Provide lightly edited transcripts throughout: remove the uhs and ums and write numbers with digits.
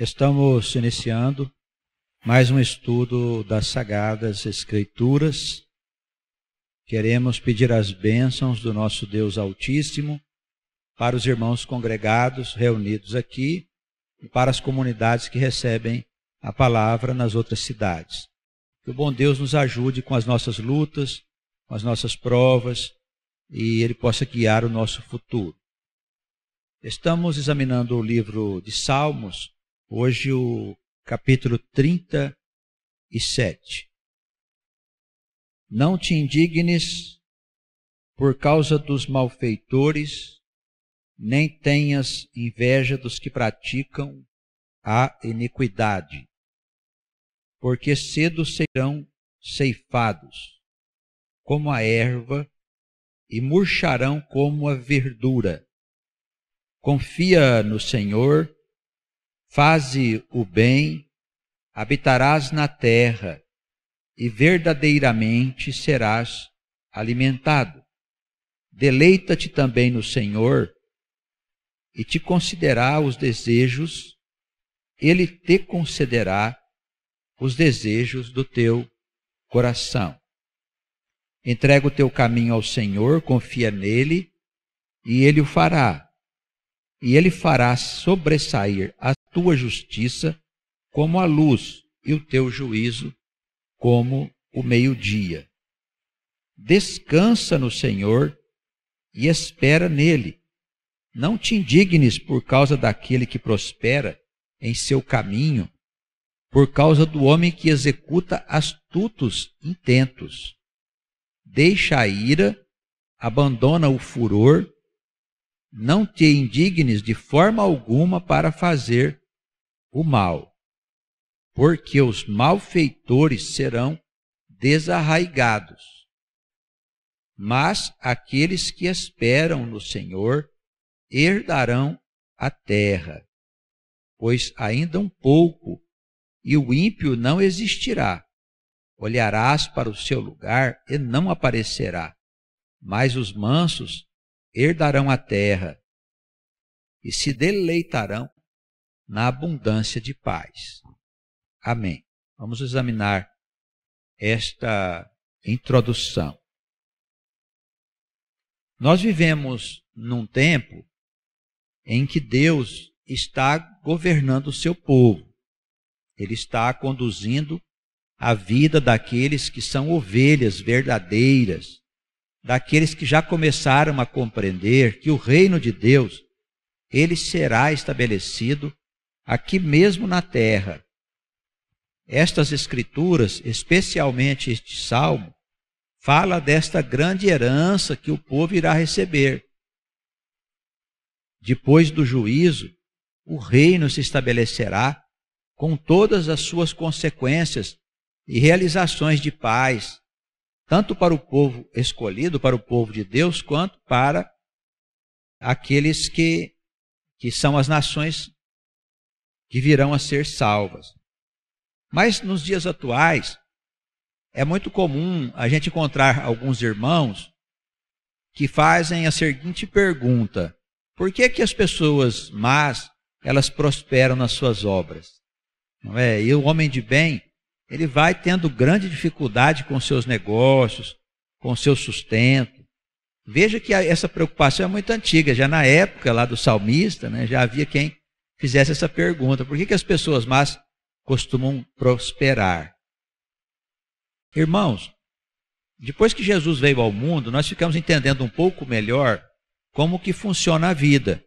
Estamos iniciando mais um estudo das Sagradas Escrituras. Queremos pedir as bênçãos do nosso Deus Altíssimo para os irmãos congregados reunidos aqui e para as comunidades que recebem a palavra nas outras cidades. Que o bom Deus nos ajude com as nossas lutas, com as nossas provas e Ele possa guiar o nosso futuro. Estamos examinando o livro de Salmos, hoje o capítulo 37. Não te indignes por causa dos malfeitores, nem tenhas inveja dos que praticam a iniquidade, porque cedo serão ceifados como a erva e murcharão como a verdura. Confia no Senhor, faze o bem, habitarás na terra e verdadeiramente serás alimentado. Deleita-te também no Senhor e te concederá os desejos, Ele te concederá os desejos do teu coração. Entrega o teu caminho ao Senhor, confia nele e Ele o fará. E Ele fará sobressair a tua justiça como a luz e o teu juízo como o meio-dia. Descansa no Senhor e espera nele. Não te indignes por causa daquele que prospera em seu caminho, por causa do homem que executa astutos intentos. Deixa a ira, abandona o furor, não te indignes de forma alguma para fazer o mal, porque os malfeitores serão desarraigados. Mas aqueles que esperam no Senhor herdarão a terra, pois ainda um pouco, e o ímpio não existirá. Olharás para o seu lugar e não aparecerá, mas os mansos herdarão a terra e se deleitarão na abundância de paz. Amém. Vamos examinar esta introdução. Nós vivemos num tempo em que Deus está governando o seu povo. Ele está conduzindo a vida daqueles que são ovelhas verdadeiras, daqueles que já começaram a compreender que o reino de Deus, ele será estabelecido aqui mesmo na terra. Estas escrituras, especialmente este salmo, fala desta grande herança que o povo irá receber. Depois do juízo, o reino se estabelecerá com todas as suas consequências e realizações de paz, tanto para o povo escolhido, para o povo de Deus, quanto para aqueles que são as nações que virão a ser salvas. Mas nos dias atuais, é muito comum a gente encontrar alguns irmãos que fazem a seguinte pergunta: por que as pessoas más, elas prosperam nas suas obras? Não é? E o homem de bem, ele vai tendo grande dificuldade com seus negócios, com seu sustento. Veja que essa preocupação é muito antiga, já na época lá do salmista, né, já havia quem fizesse essa pergunta: por que as pessoas más costumam prosperar? Irmãos, depois que Jesus veio ao mundo, nós ficamos entendendo um pouco melhor como que funciona a vida.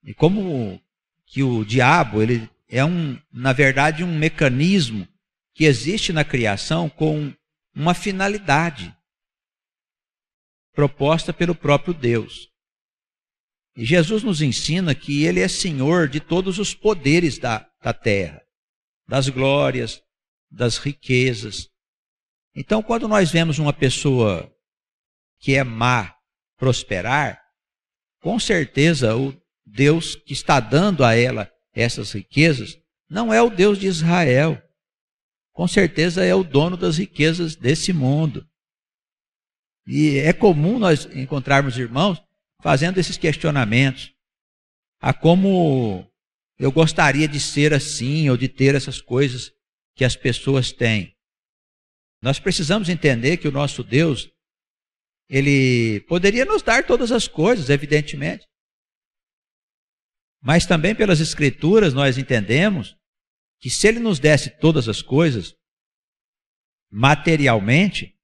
E como que o diabo, ele é na verdade um mecanismo que existe na criação com uma finalidade proposta pelo próprio Deus. E Jesus nos ensina que Ele é Senhor de todos os poderes da terra, das glórias, das riquezas. Então, quando nós vemos uma pessoa que é má prosperar, com certeza o Deus que está dando a ela essas riquezas não é o Deus de Israel. Com certeza é o dono das riquezas desse mundo. E é comum nós encontrarmos irmãos fazendo esses questionamentos. A como eu gostaria de ser assim ou de ter essas coisas que as pessoas têm. Nós precisamos entender que o nosso Deus, Ele poderia nos dar todas as coisas, evidentemente. Mas também pelas Escrituras nós entendemos que se Ele nos desse todas as coisas, materialmente,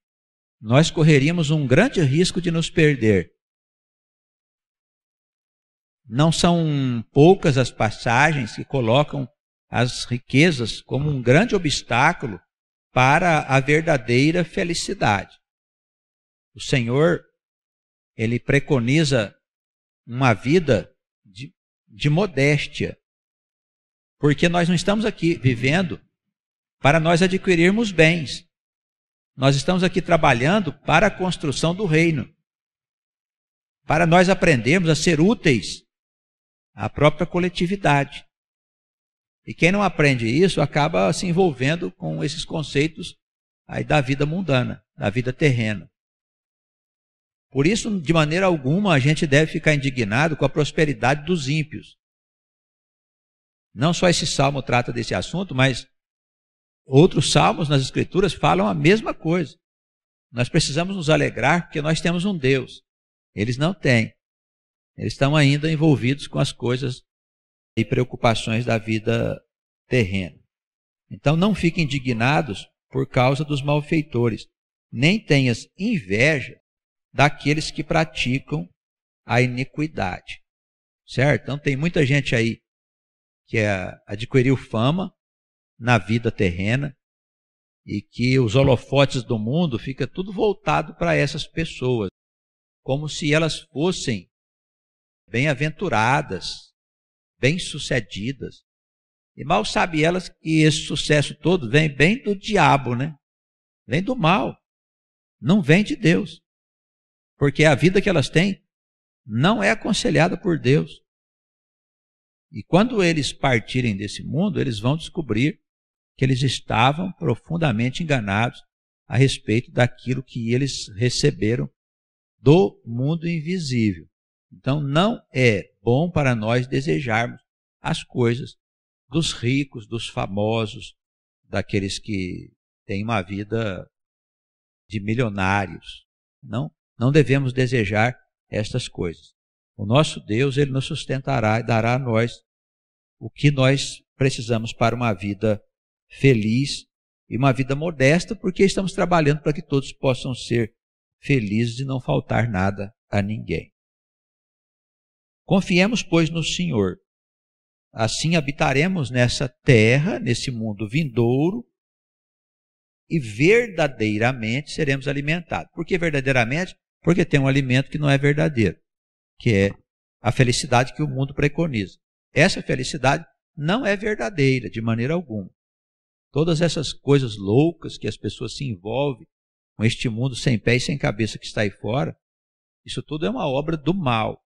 nós correríamos um grande risco de nos perder. Não são poucas as passagens que colocam as riquezas como um grande obstáculo para a verdadeira felicidade. O Senhor, Ele preconiza uma vida de modéstia, porque nós não estamos aqui vivendo para nós adquirirmos bens. Nós estamos aqui trabalhando para a construção do reino, para nós aprendermos a ser úteis à própria coletividade. E quem não aprende isso acaba se envolvendo com esses conceitos aí da vida mundana, da vida terrena. Por isso, de maneira alguma, a gente deve ficar indignado com a prosperidade dos ímpios. Não só esse salmo trata desse assunto, mas outros salmos nas Escrituras falam a mesma coisa. Nós precisamos nos alegrar porque nós temos um Deus. Eles não têm. Eles estão ainda envolvidos com as coisas e preocupações da vida terrena. Então não fiquem indignados por causa dos malfeitores, nem tenhas inveja daqueles que praticam a iniquidade. Certo? Então tem muita gente aí que adquiriu fama na vida terrena e que os holofotes do mundo fica tudo voltado para essas pessoas, como se elas fossem bem-aventuradas, bem-sucedidas. E mal sabe elas que esse sucesso todo vem bem do diabo, né? Vem do mal, não vem de Deus. Porque a vida que elas têm não é aconselhada por Deus. E quando eles partirem desse mundo, eles vão descobrir que eles estavam profundamente enganados a respeito daquilo que eles receberam do mundo invisível. Então não é bom para nós desejarmos as coisas dos ricos, dos famosos, daqueles que têm uma vida de milionários. Não devemos desejar estas coisas. O nosso Deus, Ele nos sustentará e dará a nós o que nós precisamos para uma vida feliz e uma vida modesta, porque estamos trabalhando para que todos possam ser felizes e não faltar nada a ninguém. Confiemos, pois, no Senhor. Assim habitaremos nessa terra, nesse mundo vindouro, e verdadeiramente seremos alimentados. Por que verdadeiramente? Porque tem um alimento que não é verdadeiro, que é a felicidade que o mundo preconiza. Essa felicidade não é verdadeira de maneira alguma. Todas essas coisas loucas que as pessoas se envolvem com este mundo sem pé e sem cabeça que está aí fora, isso tudo é uma obra do mal.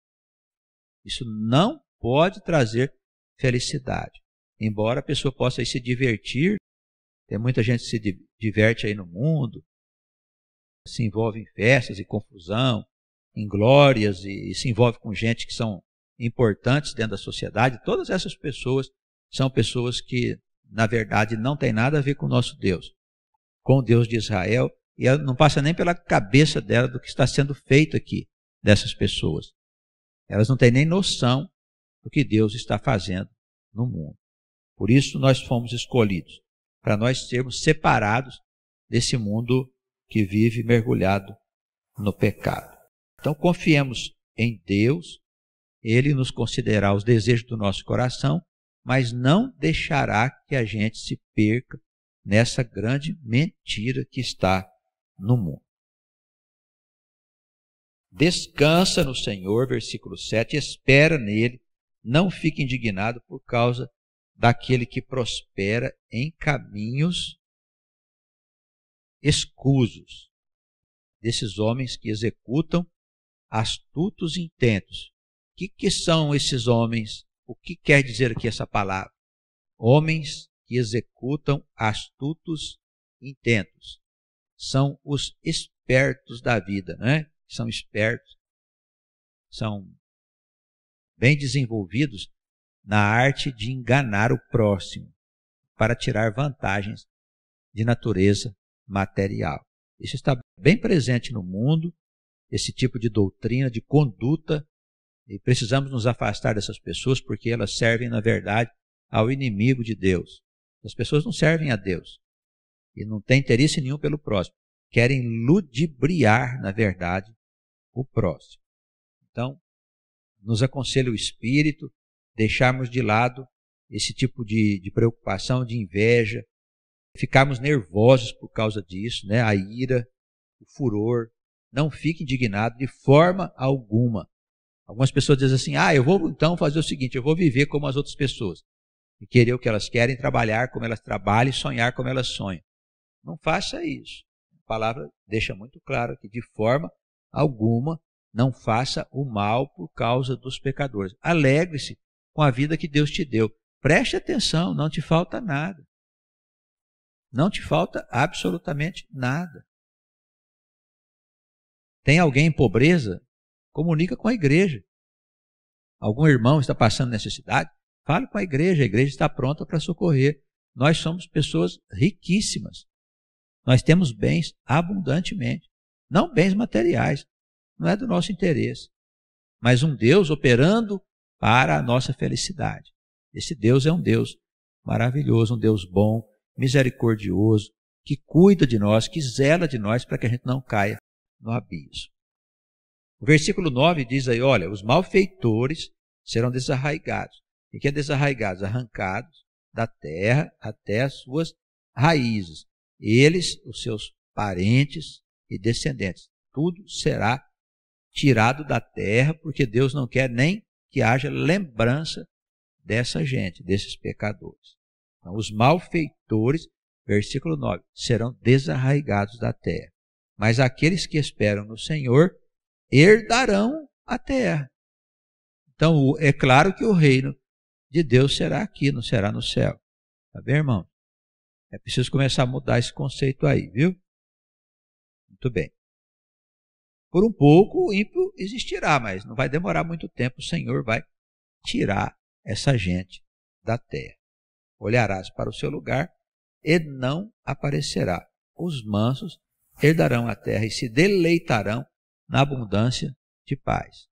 Isso não pode trazer felicidade. Embora a pessoa possa aí se divertir, tem muita gente que se diverte aí no mundo, se envolve em festas e confusão, em glórias, e se envolve com gente que são importantes dentro da sociedade. Todas essas pessoas são pessoas que, na verdade, não têm nada a ver com o nosso Deus, com o Deus de Israel, e ela não passa nem pela cabeça dela do que está sendo feito aqui, dessas pessoas. Elas não têm nem noção do que Deus está fazendo no mundo. Por isso nós fomos escolhidos, para nós sermos separados desse mundo que vive mergulhado no pecado. Então confiemos em Deus, Ele nos concederá os desejos do nosso coração, mas não deixará que a gente se perca nessa grande mentira que está no mundo. Descansa no Senhor, versículo 7, espera nele, não fique indignado por causa daquele que prospera em caminhos escusos, desses homens que executam astutos intentos. O que são esses homens? O que quer dizer aqui essa palavra? Homens que executam astutos intentos. São os espertos da vida, né? São espertos, são bem desenvolvidos na arte de enganar o próximo para tirar vantagens de natureza material. Isso está bem presente no mundo, esse tipo de doutrina, de conduta, e precisamos nos afastar dessas pessoas porque elas servem, na verdade, ao inimigo de Deus. As pessoas não servem a Deus e não têm interesse nenhum pelo próximo. Querem ludibriar, na verdade, o próximo. Então, nos aconselha o Espírito deixarmos de lado esse tipo de preocupação, de inveja, ficarmos nervosos por causa disso, né? A ira, o furor. Não fique indignado de forma alguma. Algumas pessoas dizem assim, eu vou então fazer o seguinte, eu vou viver como as outras pessoas. E querer o que elas querem, trabalhar como elas trabalham e sonhar como elas sonham. Não faça isso. A palavra deixa muito claro que de forma alguma não faça o mal por causa dos pecadores. Alegre-se com a vida que Deus te deu. Preste atenção, não te falta nada. Não te falta absolutamente nada. Tem alguém em pobreza? Comunica com a igreja. Algum irmão está passando necessidade? Fale com a igreja está pronta para socorrer. Nós somos pessoas riquíssimas. Nós temos bens abundantemente. Não bens materiais. Não é do nosso interesse. Mas um Deus operando para a nossa felicidade. Esse Deus é um Deus maravilhoso, um Deus bom, misericordioso, que cuida de nós, que zela de nós para que a gente não caia no abismo. O versículo 9 diz aí, olha, os malfeitores serão desarraigados. O que é desarraigados? Arrancados da terra até as suas raízes. Eles, os seus parentes e descendentes. Tudo será tirado da terra, porque Deus não quer nem que haja lembrança dessa gente, desses pecadores. Então, os malfeitores, versículo 9, serão desarraigados da terra. Mas aqueles que esperam no Senhor herdarão a terra. Então, é claro que o reino de Deus será aqui, não será no céu. Tá bem, irmão? É preciso começar a mudar esse conceito aí, viu? Muito bem. Por um pouco o ímpio existirá, mas não vai demorar muito tempo. O Senhor vai tirar essa gente da terra. Olharás para o seu lugar e não aparecerá. Os mansos herdarão a terra e se deleitarão na abundância de paz.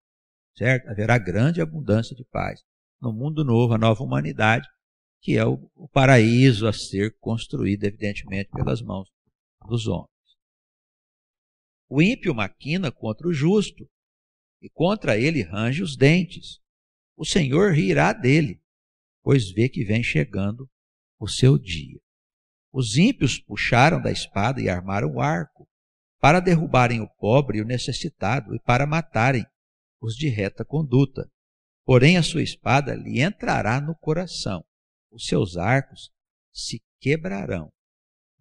Certo? Haverá grande abundância de paz no mundo novo, a nova humanidade, que é o paraíso a ser construído, evidentemente, pelas mãos dos homens. O ímpio maquina contra o justo, e contra ele range os dentes. O Senhor rirá dele, pois vê que vem chegando o seu dia. Os ímpios puxaram da espada e armaram o arco, para derrubarem o pobre e o necessitado, e para matarem os de reta conduta. Porém a sua espada lhe entrará no coração, os seus arcos se quebrarão.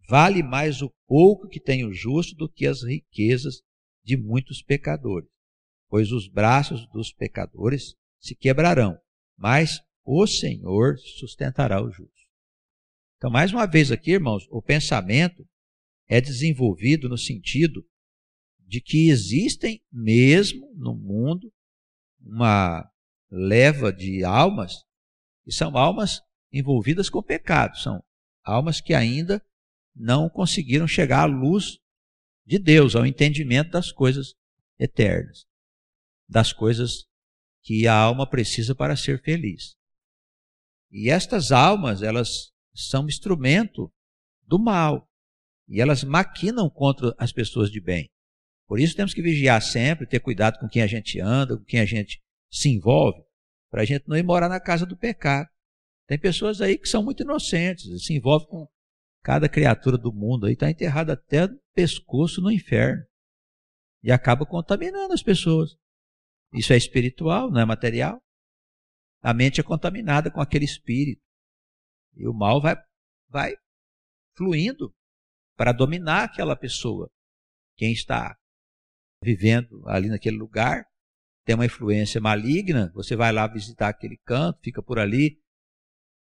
Vale mais o pouco que tem o justo do que as riquezas de muitos pecadores, pois os braços dos pecadores se quebrarão, mas o Senhor sustentará o justo. Então, mais uma vez aqui, irmãos, o pensamento é desenvolvido no sentido de que existem mesmo no mundo uma leva de almas que são almas envolvidas com pecado, são almas que ainda não conseguiram chegar à luz de Deus, ao entendimento das coisas eternas, das coisas que a alma precisa para ser feliz. E estas almas, elas são instrumento do mal, e elas maquinam contra as pessoas de bem. Por isso temos que vigiar sempre, ter cuidado com quem a gente anda, com quem a gente se envolve, para a gente não ir morar na casa do pecado. Tem pessoas aí que são muito inocentes, se envolvem com cada criatura do mundo, aí está enterrada até no pescoço no inferno, e acaba contaminando as pessoas. Isso é espiritual, não é material. A mente é contaminada com aquele espírito, e o mal vai fluindo para dominar aquela pessoa. Quem está vivendo ali naquele lugar tem uma influência maligna, você vai lá visitar aquele canto, fica por ali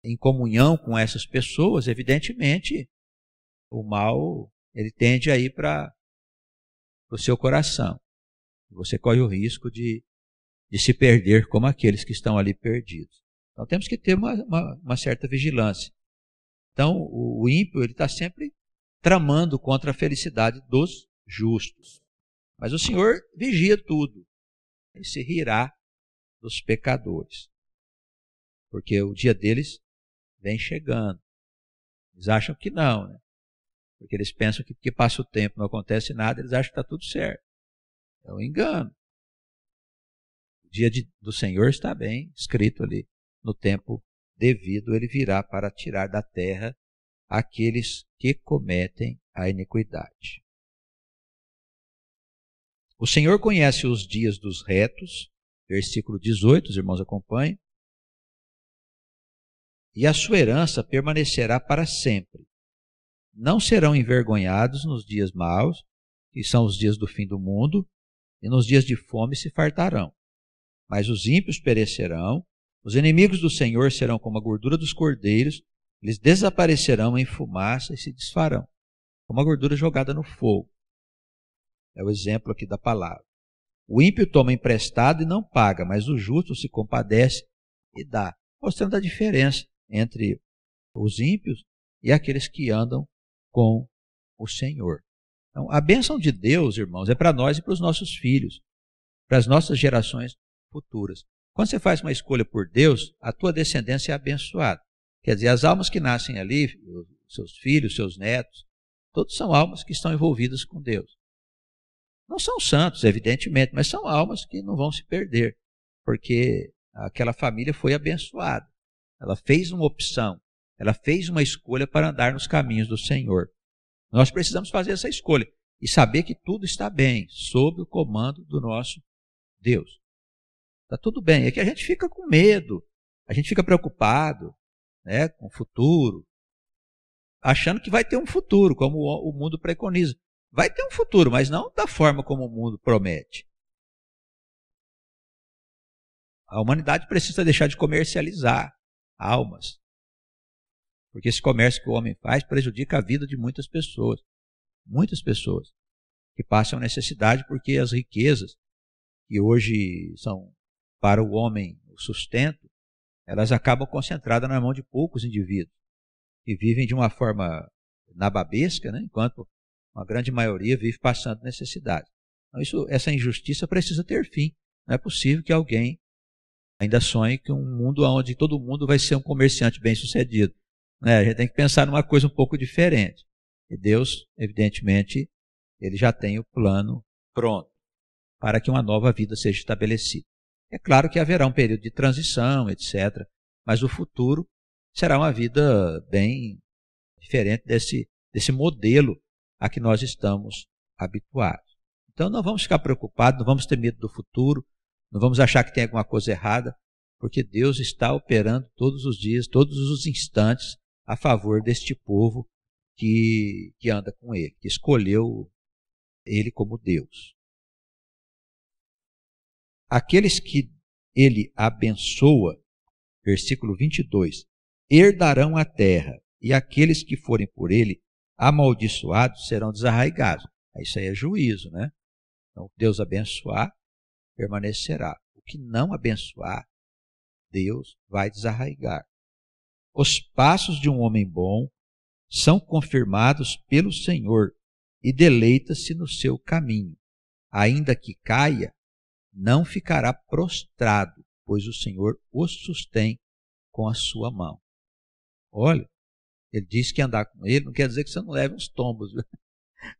em comunhão com essas pessoas, evidentemente o mal ele tende a ir para o seu coração. Você corre o risco de se perder como aqueles que estão ali perdidos. Então temos que ter uma certa vigilância. Então o ímpio está sempre tramando contra a felicidade dos justos. Mas o Senhor vigia tudo e se rirá dos pecadores. Porque o dia deles vem chegando. Eles acham que não, né? Porque eles pensam que porque passa o tempo não acontece nada, eles acham que está tudo certo. É um engano. O dia do Senhor está bem escrito ali. No tempo devido, ele virá para tirar da terra aqueles que cometem a iniquidade. O Senhor conhece os dias dos retos, versículo 18, os irmãos acompanhem. E a sua herança permanecerá para sempre. Não serão envergonhados nos dias maus, que são os dias do fim do mundo, e nos dias de fome se fartarão. Mas os ímpios perecerão, os inimigos do Senhor serão como a gordura dos cordeiros, eles desaparecerão em fumaça e se desfarão, como a gordura jogada no fogo. É o exemplo aqui da palavra. O ímpio toma emprestado e não paga, mas o justo se compadece e dá, mostrando a diferença entre os ímpios e aqueles que andam com o Senhor. Então, a bênção de Deus, irmãos, é para nós e para os nossos filhos, para as nossas gerações futuras. Quando você faz uma escolha por Deus, a tua descendência é abençoada. Quer dizer, as almas que nascem ali, seus filhos, seus netos, todos são almas que estão envolvidas com Deus. Não são santos, evidentemente, mas são almas que não vão se perder, porque aquela família foi abençoada. Ela fez uma opção, ela fez uma escolha para andar nos caminhos do Senhor. Nós precisamos fazer essa escolha e saber que tudo está bem, sob o comando do nosso Deus. Está tudo bem, é que a gente fica com medo, a gente fica preocupado, né, com o futuro, achando que vai ter um futuro, como o mundo preconiza. Vai ter um futuro, mas não da forma como o mundo promete. A humanidade precisa deixar de comercializar almas. Porque esse comércio que o homem faz prejudica a vida de muitas pessoas. Muitas pessoas que passam necessidade porque as riquezas, que hoje são para o homem o sustento, elas acabam concentradas na mão de poucos indivíduos, que vivem de uma forma nababesca, né, enquanto uma grande maioria vive passando necessidade. Então, essa injustiça precisa ter fim. Não é possível que alguém ainda sonhe que um mundo onde todo mundo vai ser um comerciante bem-sucedido. A gente tem que pensar numa coisa um pouco diferente. E Deus, evidentemente, ele já tem o plano pronto para que uma nova vida seja estabelecida. É claro que haverá um período de transição, etc., mas o futuro será uma vida bem diferente desse modelo a que nós estamos habituados. Então não vamos ficar preocupados, não vamos ter medo do futuro, não vamos achar que tem alguma coisa errada, porque Deus está operando todos os dias, todos os instantes, a favor deste povo que anda com Ele, que escolheu Ele como Deus. Aqueles que Ele abençoa, versículo 22, herdarão a terra, e aqueles que forem por Ele amaldiçoados serão desarraigados. Isso aí é juízo, né? Então, o Deus abençoar, permanecerá. O que não abençoar, Deus vai desarraigar. Os passos de um homem bom são confirmados pelo Senhor e deleita-se no seu caminho. Ainda que caia, não ficará prostrado, pois o Senhor o sustém com a sua mão. Olha, ele diz que andar com ele não quer dizer que você não leve uns tombos, viu?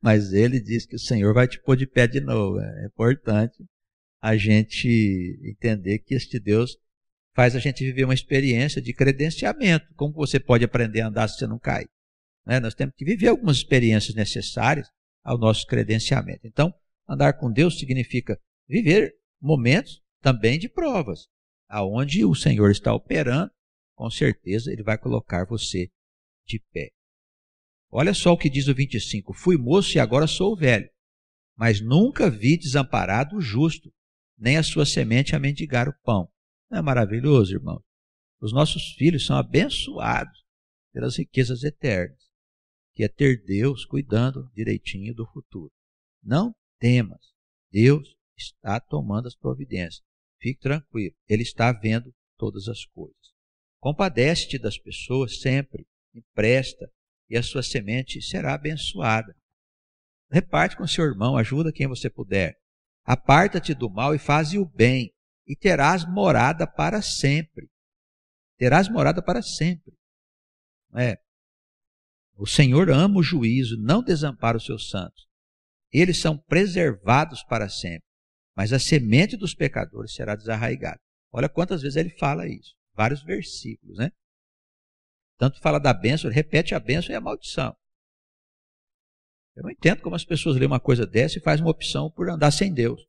Mas ele diz que o Senhor vai te pôr de pé de novo. É importante a gente entender que este Deus faz a gente viver uma experiência de credenciamento. Como você pode aprender a andar se você não cai? Nós temos que viver algumas experiências necessárias ao nosso credenciamento. Então, andar com Deus significa viver momentos também de provas, aonde o Senhor está operando, com certeza Ele vai colocar você de pé. Olha só o que diz o 25. Fui moço e agora sou velho, mas nunca vi desamparado o justo, nem a sua semente a mendigar o pão. Não é maravilhoso, irmão? Os nossos filhos são abençoados pelas riquezas eternas, que é ter Deus cuidando direitinho do futuro. Não temas, Deus está tomando as providências. Fique tranquilo, Ele está vendo todas as coisas. Compadece-te das pessoas sempre, empresta, e a sua semente será abençoada. Reparte com seu irmão, ajuda quem você puder. Aparta-te do mal e faze o bem, e terás morada para sempre. Terás morada para sempre. O Senhor ama o juízo, não desampara os seus santos. Eles são preservados para sempre, mas a semente dos pecadores será desarraigada. Olha quantas vezes ele fala isso. Vários versículos, né? Tanto fala da bênção, ele repete a bênção e a maldição. Eu não entendo como as pessoas leem uma coisa dessa e fazem uma opção por andar sem Deus.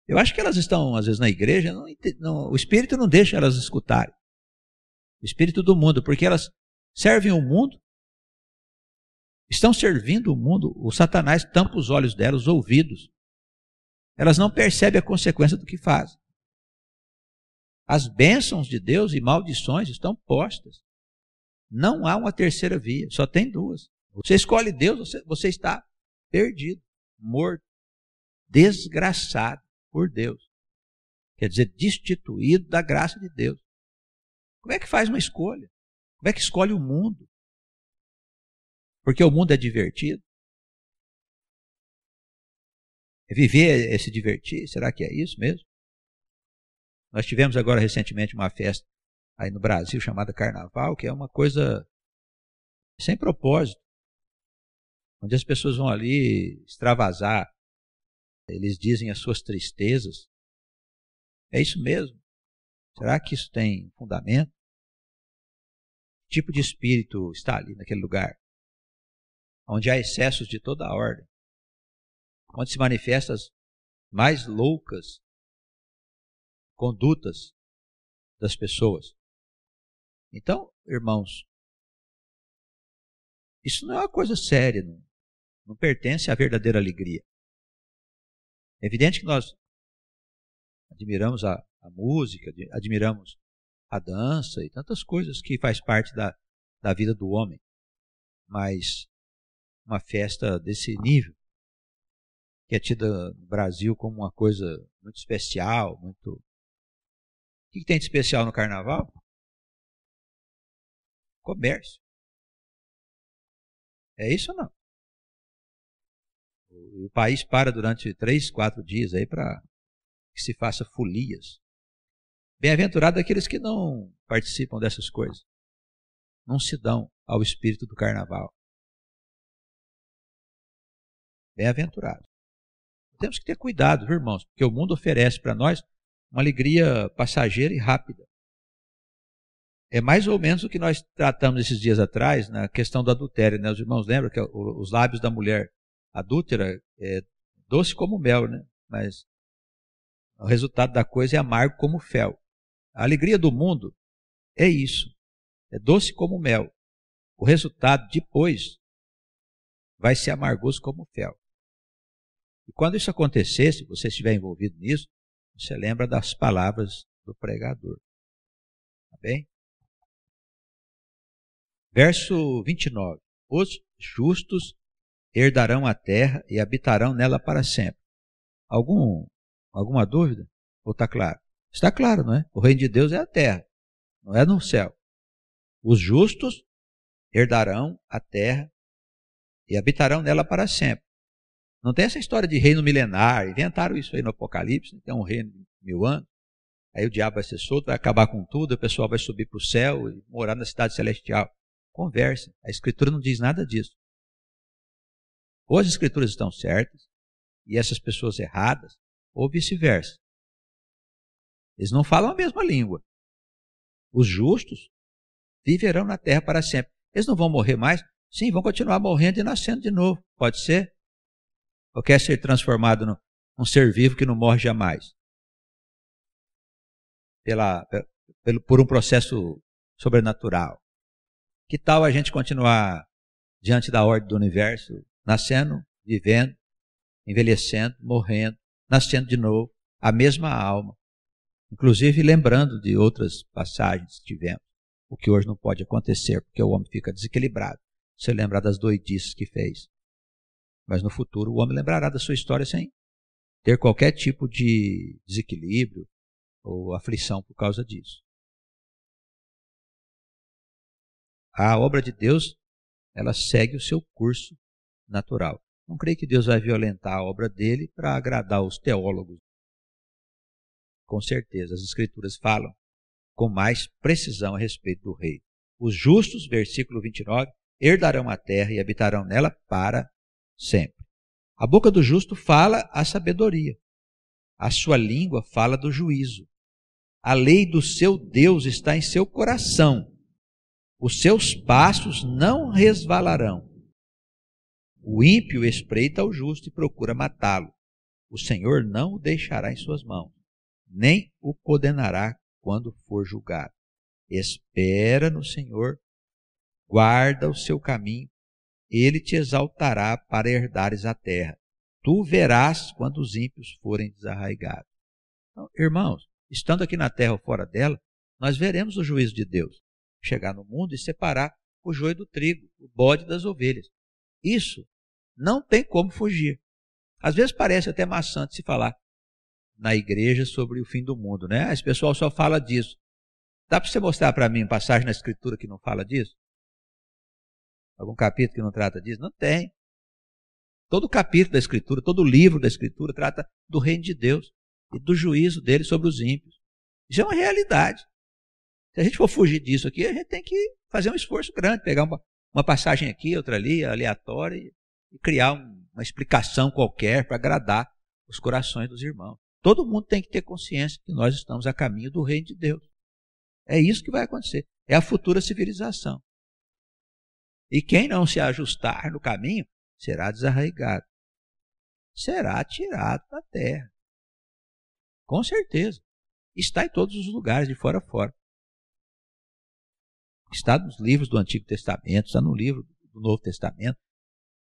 Eu acho que elas estão, às vezes, na igreja, o Espírito não deixa elas escutarem. O Espírito do mundo, porque elas servem o mundo, estão servindo o mundo, o Satanás tampa os olhos delas, os ouvidos. Elas não percebem a consequência do que fazem. As bênçãos de Deus e maldições estão postas. Não há uma terceira via, só tem duas. Você escolhe Deus, você está perdido, morto, desgraçado por Deus. Quer dizer, destituído da graça de Deus. Como é que faz uma escolha? Como é que escolhe o mundo? Porque o mundo é divertido? É viver, é se divertir? Será que é isso mesmo? Nós tivemos agora recentemente uma festa aí no Brasil chamada Carnaval, que é uma coisa sem propósito, onde as pessoas vão ali extravasar, eles dizem as suas tristezas. É isso mesmo? Será que isso tem fundamento? Que tipo de espírito está ali naquele lugar? Onde há excessos de toda a ordem, onde se manifestam as mais loucas condutas das pessoas. Então, irmãos, isso não é uma coisa séria, não pertence à verdadeira alegria. É evidente que nós admiramos a música, admiramos a dança e tantas coisas que faz parte da vida do homem, mas uma festa desse nível, que é tida no Brasil como uma coisa muito especial, muito... O que tem de especial no carnaval? Comércio. É isso ou não? O país para durante 3, 4 dias aí para que se faça folias. Bem-aventurado aqueles que não participam dessas coisas. Não se dão ao espírito do carnaval. Bem-aventurado. Temos que ter cuidado, viu, irmãos? Porque o mundo oferece para nós uma alegria passageira e rápida. É mais ou menos o que nós tratamos esses dias atrás na questão do adultério, né? Os irmãos lembram que os lábios da mulher adúltera é doce como mel, né? Mas o resultado da coisa é amargo como fel. A alegria do mundo é isso. É doce como mel. O resultado depois vai ser amargoso como fel. E quando isso acontecer, se você estiver envolvido nisso, você lembra das palavras do pregador. Tá bem? Verso 29. Os justos herdarão a terra e habitarão nela para sempre. Alguma dúvida? Ou está claro? Está claro, não é? O reino de Deus é a terra, não é no céu. Os justos herdarão a terra e habitarão nela para sempre. Não tem essa história de reino milenar. Inventaram isso aí no Apocalipse, tem um reino de 1000 anos. Aí o diabo vai ser solto, vai acabar com tudo, o pessoal vai subir para o céu e morar na cidade celestial. Conversa. A Escritura não diz nada disso. Ou as Escrituras estão certas e essas pessoas erradas, ou vice-versa. Eles não falam a mesma língua. Os justos viverão na terra para sempre. Eles não vão morrer mais? Sim, vão continuar morrendo e nascendo de novo. Pode ser? Ou quer ser transformado num ser vivo que não morre jamais? Por um processo sobrenatural. Que tal a gente continuar diante da ordem do universo, nascendo, vivendo, envelhecendo, morrendo, nascendo de novo, a mesma alma. Inclusive lembrando de outras passagens que tivemos, o que hoje não pode acontecer, porque o homem fica desequilibrado. Você lembrar das doidices que fez. Mas no futuro o homem lembrará da sua história sem ter qualquer tipo de desequilíbrio, ou aflição por causa disso. A obra de Deus, ela segue o seu curso natural. Não creio que Deus vai violentar a obra dele para agradar os teólogos. Com certeza, as Escrituras falam com mais precisão a respeito do rei. Os justos, versículo 29, herdarão a terra e habitarão nela para sempre. A boca do justo fala a sabedoria. A sua língua fala do juízo. A lei do seu Deus está em seu coração. Os seus passos não resvalarão. O ímpio espreita o justo e procura matá-lo. O Senhor não o deixará em suas mãos, nem o condenará quando for julgado. Espera no Senhor, guarda o seu caminho, ele te exaltará para herdares a terra. Tu verás quando os ímpios forem desarraigados. Então, irmãos, estando aqui na terra ou fora dela, nós veremos o juízo de Deus chegar no mundo e separar o joio do trigo, o bode das ovelhas. Isso não tem como fugir. Às vezes parece até maçante se falar na igreja sobre o fim do mundo, né? Esse pessoal só fala disso. Dá para você mostrar para mim uma passagem na Escritura que não fala disso? Algum capítulo que não trata disso? Não tem. Todo capítulo da Escritura, todo livro da Escritura trata do reino de Deus e do juízo dele sobre os ímpios. Isso é uma realidade. Se a gente for fugir disso aqui, a gente tem que fazer um esforço grande, pegar uma passagem aqui, outra ali, aleatória, e criar uma explicação qualquer para agradar os corações dos irmãos. Todo mundo tem que ter consciência que nós estamos a caminho do reino de Deus. É isso que vai acontecer. É a futura civilização. E quem não se ajustar no caminho será desarraigado. Será tirado da terra. Com certeza. Está em todos os lugares, de fora a fora. Está nos livros do Antigo Testamento, está no livro do Novo Testamento,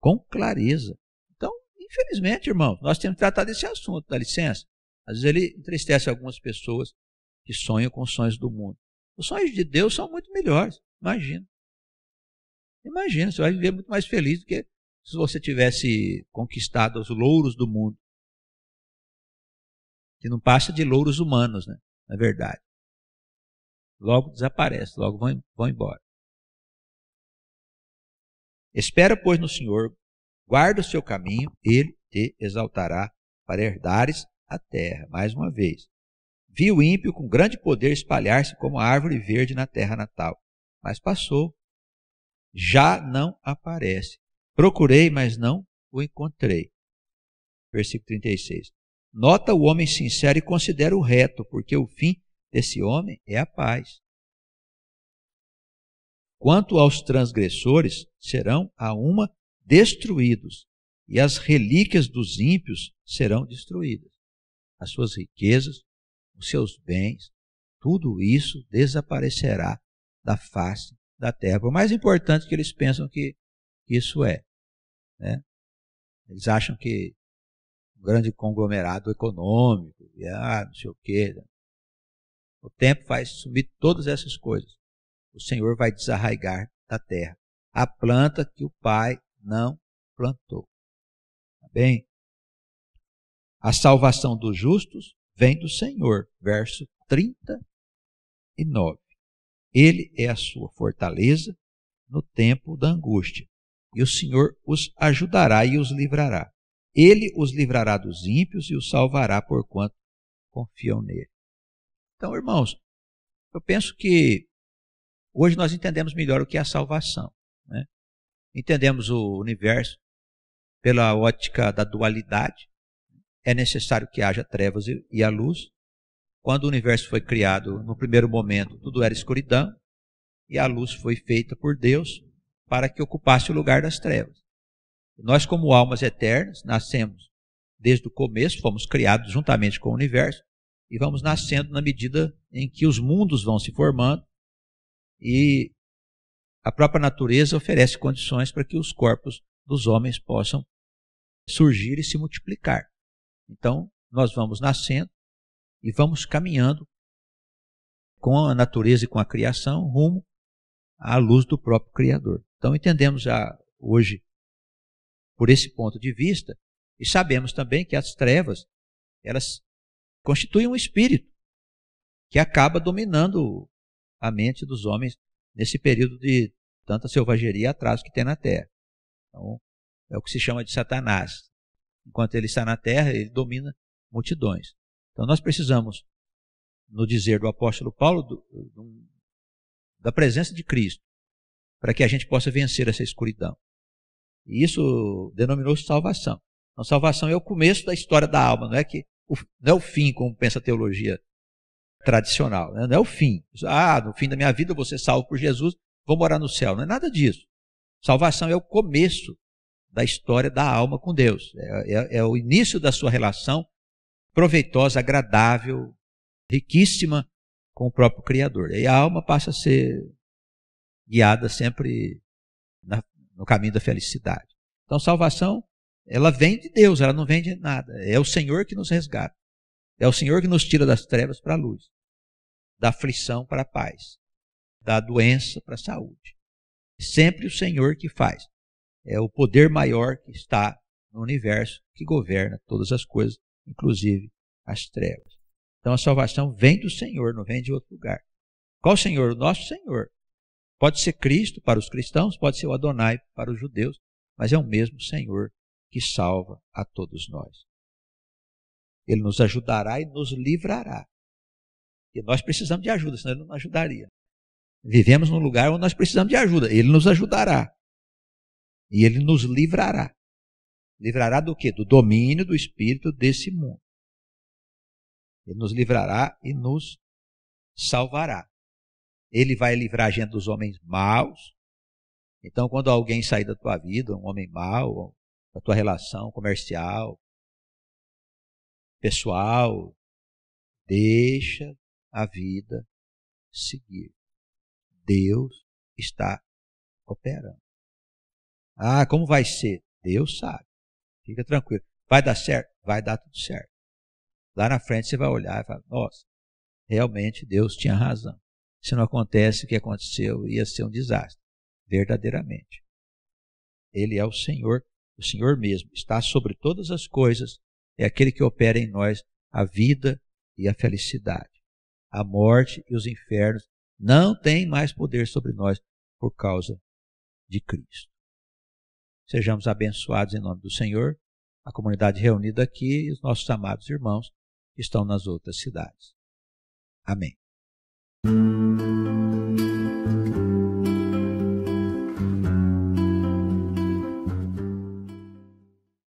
com clareza. Então, infelizmente, irmãos, nós temos que tratar desse assunto, dá licença. Às vezes ele entristece algumas pessoas que sonham com os sonhos do mundo. Os sonhos de Deus são muito melhores, imagina. Imagina, você vai viver muito mais feliz do que se você tivesse conquistado os louros do mundo. Que não passa de louros humanos, né? Na verdade. Logo desaparece, logo vão embora. Espera, pois, no Senhor, guarda o seu caminho, ele te exaltará para herdares a terra. Mais uma vez. Vi o ímpio com grande poder espalhar-se como a árvore verde na terra natal. Mas passou. Já não aparece. Procurei, mas não o encontrei. Versículo 36. Nota o homem sincero e considera o reto, porque o fim desse homem é a paz. Quanto aos transgressores, serão a uma destruídos, e as relíquias dos ímpios serão destruídas. As suas riquezas, os seus bens, tudo isso desaparecerá da face da terra. Por mais importante que eles pensam que isso é, né? Eles acham que um grande conglomerado econômico, não sei o quê. O tempo vai sumir todas essas coisas. O Senhor vai desarraigar da terra a planta que o Pai não plantou. Tá bem? A salvação dos justos vem do Senhor. Verso 39. Ele é a sua fortaleza no tempo da angústia. E o Senhor os ajudará e os livrará. Ele os livrará dos ímpios e os salvará porquanto confiam nele. Então, irmãos, eu penso que hoje nós entendemos melhor o que é a salvação, né? Entendemos o universo pela ótica da dualidade. É necessário que haja trevas e a luz. Quando o universo foi criado, no primeiro momento, tudo era escuridão, e a luz foi feita por Deus para que ocupasse o lugar das trevas. Nós, como almas eternas, nascemos desde o começo, fomos criados juntamente com o universo, e vamos nascendo na medida em que os mundos vão se formando, e a própria natureza oferece condições para que os corpos dos homens possam surgir e se multiplicar. Então, nós vamos nascendo e vamos caminhando com a natureza e com a criação rumo à luz do próprio Criador. Então, entendemos já hoje por esse ponto de vista e sabemos também que as trevas, elas constituem um espírito. que acaba dominando a mente dos homens nesse período de tanta selvageria e atraso que tem na terra. Então, é o que se chama de Satanás. Enquanto ele está na terra, ele domina multidões. Então nós precisamos, no dizer do apóstolo Paulo, da presença de Cristo, para que a gente possa vencer essa escuridão. E isso denominou-se salvação. Então, salvação é o começo da história da alma, não é o fim, como pensa a teologia tradicional. Não é o fim. No fim da minha vida eu vou ser salvo por Jesus, vou morar no céu. Não é nada disso. Salvação é o começo da história da alma com Deus. É o início da sua relação proveitosa, agradável, riquíssima com o próprio Criador. E a alma passa a ser guiada sempre no caminho da felicidade. Então, salvação, ela vem de Deus, ela não vem de nada. É o Senhor que nos resgata. É o Senhor que nos tira das trevas para a luz, da aflição para a paz, da doença para a saúde. Sempre o Senhor que faz. É o poder maior que está no universo, que governa todas as coisas, inclusive as trevas. Então a salvação vem do Senhor, não vem de outro lugar. Qual Senhor? O nosso Senhor. Pode ser Cristo para os cristãos, pode ser o Adonai para os judeus, mas é o mesmo Senhor que salva a todos nós. Ele nos ajudará e nos livrará. E nós precisamos de ajuda, senão ele não nos ajudaria. Vivemos num lugar onde nós precisamos de ajuda. Ele nos ajudará. E ele nos livrará. Livrará do quê? Do domínio do espírito desse mundo. Ele nos livrará e nos salvará. Ele vai livrar a gente dos homens maus. Então, quando alguém sair da tua vida, um homem mau, da tua relação comercial, pessoal, deixa a vida seguir. Deus está operando. Como vai ser? Deus sabe. Fica tranquilo. Vai dar certo? Vai dar tudo certo. Lá na frente você vai olhar e falar, nossa, realmente Deus tinha razão. Se não acontece o que aconteceu, ia ser um desastre. Verdadeiramente. Ele é o Senhor mesmo. Está sobre todas as coisas. É aquele que opera em nós a vida e a felicidade. A morte e os infernos não têm mais poder sobre nós por causa de Cristo. Sejamos abençoados em nome do Senhor, a comunidade reunida aqui e os nossos amados irmãos que estão nas outras cidades. Amém.